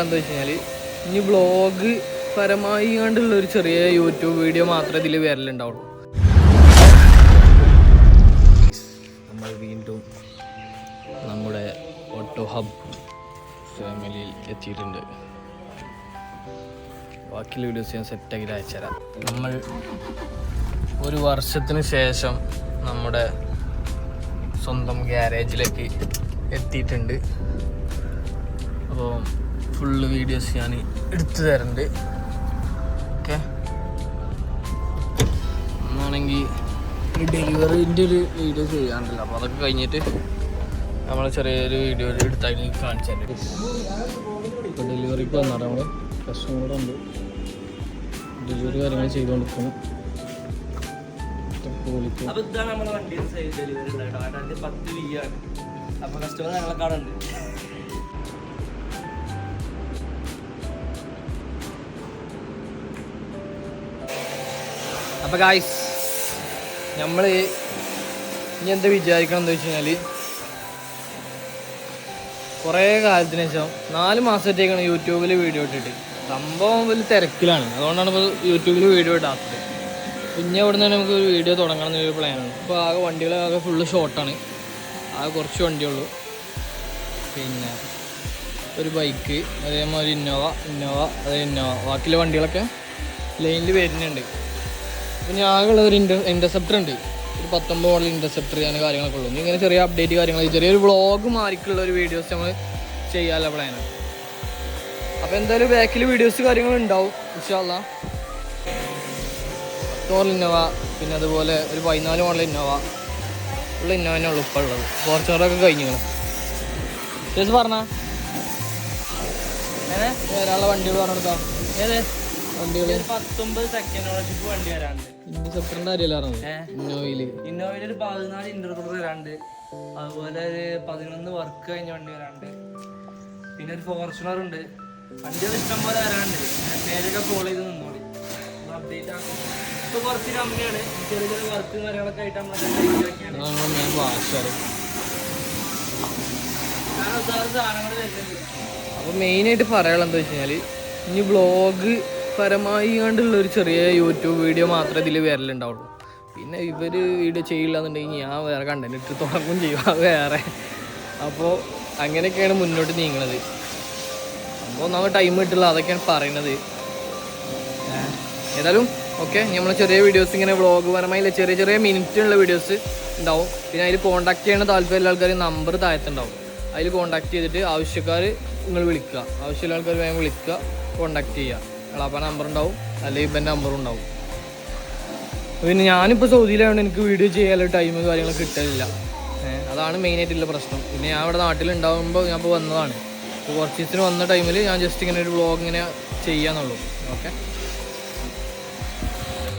എന്താ വെച്ച് കഴിഞ്ഞാൽ ഇനി വ്ളോഗ് പരമായി കണ്ടുള്ള ഒരു ചെറിയ യൂട്യൂബ് വീഡിയോ മാത്രമേ ഇതിൽ വരലുണ്ടാവുള്ളൂ. നമ്മൾ വീണ്ടും നമ്മുടെ ഓട്ടോ ഹബ് ഫാമിലിയിൽ എത്തിയിട്ടുണ്ട്. ബാക്കിയുള്ള വീഡിയോസ് ഞാൻ സെറ്റാക്കി അയച്ചുതരാം. നമ്മൾ ഒരു വർഷത്തിന് ശേഷം നമ്മുടെ സ്വന്തം ഗ്യാരേജിലേക്ക് എത്തിയിട്ടുണ്ട്. അപ്പോൾ ഫുള്ള് വീഡിയോസ് ഞാൻ എടുത്തു തരുന്നുണ്ട്. ഓക്കെ, ഒന്നാണെങ്കിൽ ഡെലിവറിൻ്റെ ഒരു വീഡിയോ ചെയ്യാനുണ്ടല്ലോ, അപ്പോൾ അതൊക്കെ കഴിഞ്ഞിട്ട് നമ്മൾ ചെറിയൊരു വീഡിയോ എടുത്താൽ കാണിച്ചു തരുന്നുണ്ട്. ഇപ്പോൾ ഡെലിവറിക്ക് വന്നാണ് നമ്മൾ കസ്റ്റമർ കൂടെ ഉണ്ട്. ഡെലിവറി കാര്യങ്ങൾ ചെയ്തുകൊണ്ടിരിക്കുന്നു. അപ്പോൾ ഇതാണ് നമ്മുടെ വണ്ടി ഡെലിവറി ഉണ്ടായിട്ട് 10 വീയാണ്. അപ്പോൾ കസ്റ്റമർ ഞങ്ങളെ കാണുന്നുണ്ട്. അപ്പോൾ ഗായ്സ്, നമ്മൾ ഇനി എന്താ വിചാരിക്കണം എന്ന് വെച്ച് കഴിഞ്ഞാൽ, കുറേ കാലത്തിന് ശേഷം 4 മാസത്തേക്കാണ് യൂട്യൂബിൽ വീഡിയോ ഇട്ടിട്ട്. സംഭവം വലിയ തിരക്കിലാണ്, അതുകൊണ്ടാണ് ഇപ്പോൾ യൂട്യൂബിൽ വീഡിയോ ഇടാത്തത്. പിന്നെ അവിടെ നിന്ന് നമുക്ക് ഒരു വീഡിയോ തുടങ്ങണം എന്നൊരു പ്ലാനാണ്. ഇപ്പോൾ ആകെ വണ്ടികളാകെ ഫുള്ള് ഷോർട്ടാണ്, ആകെ കുറച്ച് വണ്ടിയുള്ളൂ. പിന്നെ ഒരു ബൈക്ക്, അതേമാതിരി ഇന്നോവ, ബാക്കിയുള്ള വണ്ടികളൊക്കെ ലൈനിൽ വരുന്നുണ്ട്. പിന്നെ ആകെയുള്ള ഒരു ഇൻ്റർസെപ്റ്റർ ഉണ്ട്, ഒരു 19 മോഡൽ ഇൻ്റർസെപ്റ്റർ അങ്ങനെ കാര്യങ്ങളൊക്കെ ഉള്ളൂ. ഇങ്ങനെ ചെറിയ അപ്ഡേറ്റ് കാര്യങ്ങൾ, ചെറിയൊരു വ്ളോഗ് മാറിക്കുള്ള ഒരു വീഡിയോസ് നമ്മൾ ചെയ്യാനുള്ള പ്ലാനാണ്. അപ്പോൾ എന്തായാലും ബാക്കിൽ വീഡിയോസ് കാര്യങ്ങളുണ്ടാവും ഇൻഷാ അല്ലാഹ്. 10 മോഡൽ ഇന്നോവ, പിന്നെ അതുപോലെ ഒരു 14 മോഡൽ ഇന്നോവ, ഉള്ള ഇന്നോവനെ ഉള്ളൂ ഇപ്പോൾ ഉള്ളത്. ഫോർച്യൂണറൊക്കെ കഴിഞ്ഞിരിക്കണം. ചേച്ചി പറഞ്ഞാ വരാനുള്ള വണ്ടികൾ പറഞ്ഞെടുക്കാം. ഏത് വണ്ടികൾ 19 സെക്കൻഡ് ഓണർഷിപ്പ് വണ്ടി വരാണ്ട്. ഇന്നോവയില് ഒരു 14 ഇന്റർകൂളർ വരാണ്ട്. അതുപോലെ ഒരു 11 വർക്ക് കഴിഞ്ഞ വണ്ടി വരാണ്ട്. പിന്നെ ഒരു ഫോർച്യൂണർ ഉണ്ട്. വണ്ടികൾ ഇഷ്ടം പോലെ വരാണ്ട്. പേരൊക്കെ ഫോളോ ചെയ്ത് നിന്നോളി, അപ്ഡേറ്റ് ആക്കും. ഇപ്പൊ കുറച്ച് കമ്പനിയാണ് ചെറിയ ചെറിയ വർക്ക് കാര്യങ്ങളൊക്കെ ആയിട്ട് സാധനങ്ങൾ വരുന്നുണ്ട്. അപ്പോൾ മെയിനായിട്ട് പറയാനുള്ളത് എന്താ വെച്ച് കഴിഞ്ഞാൽ, ഇനി വ്ളോഗ് പരമായി കണ്ടുള്ള ഒരു ചെറിയ യൂട്യൂബ് വീഡിയോ മാത്രമേ ഇതിൽ വരലുണ്ടാവുള്ളൂ. പിന്നെ ഇവർ വീഡിയോ ചെയ്യില്ല എന്നുണ്ടെങ്കിൽ ഞാൻ വേറെ കണ്ടന്റ് ഇട്ട് തുടങ്ങും ചെയ്യും, അത് വേറെ. അപ്പോൾ അങ്ങനെയൊക്കെയാണ് മുന്നോട്ട് നീങ്ങുന്നത്. അപ്പോൾ നമുക്ക് ടൈം കിട്ടില്ല, അതൊക്കെയാണ് പറയുന്നത്. ഏതായാലും ഓക്കെ, നമ്മൾ ചെറിയ വീഡിയോസ് ഇങ്ങനെ വ്ളോഗ് പരമായില്ല ചെറിയ ചെറിയ മിനിറ്റുള്ള വീഡിയോസ് ഉണ്ടാവും. പിന്നെ അതിൽ കോൺടാക്ട് ചെയ്യണ താല്പര്യമുള്ള ആൾക്കാർ നമ്പർ താഴത്തുണ്ടാവും, അതിൽ കോൺടാക്ട് ചെയ്തിട്ട് ആവശ്യക്കാർ നിങ്ങൾ വിളിക്കുക. ആവശ്യമുള്ള ആൾക്കാർ വേഗം വിളിക്കുക, കോൺടാക്ട് ചെയ്യുക. അപ്പോൾ നമ്പർ ഉണ്ടാവും, അല്ലെങ്കിൽ ഇപ്പം നമ്പറും ഉണ്ടാവും. പിന്നെ ഞാനിപ്പോൾ സൗദിയിലായതുകൊണ്ട് എനിക്ക് വീഡിയോ ചെയ്യാനുള്ള ടൈം കാര്യങ്ങളൊക്കെ കിട്ടലില്ല. അതാണ് മെയിനായിട്ടുള്ള പ്രശ്നം. പിന്നെ ഞാൻ ഇവിടെ നാട്ടിലുണ്ടാകുമ്പോൾ ഞാൻ ഇപ്പോൾ വന്നതാണ്. അപ്പോൾ കുറച്ച് ദിവസത്തിന് വന്ന ടൈമിൽ ഞാൻ ജസ്റ്റ് ഇങ്ങനെ ഒരു വ്ളോഗ് ഇങ്ങനെ ചെയ്യാന്നുള്ളൂ. ഓക്കെ.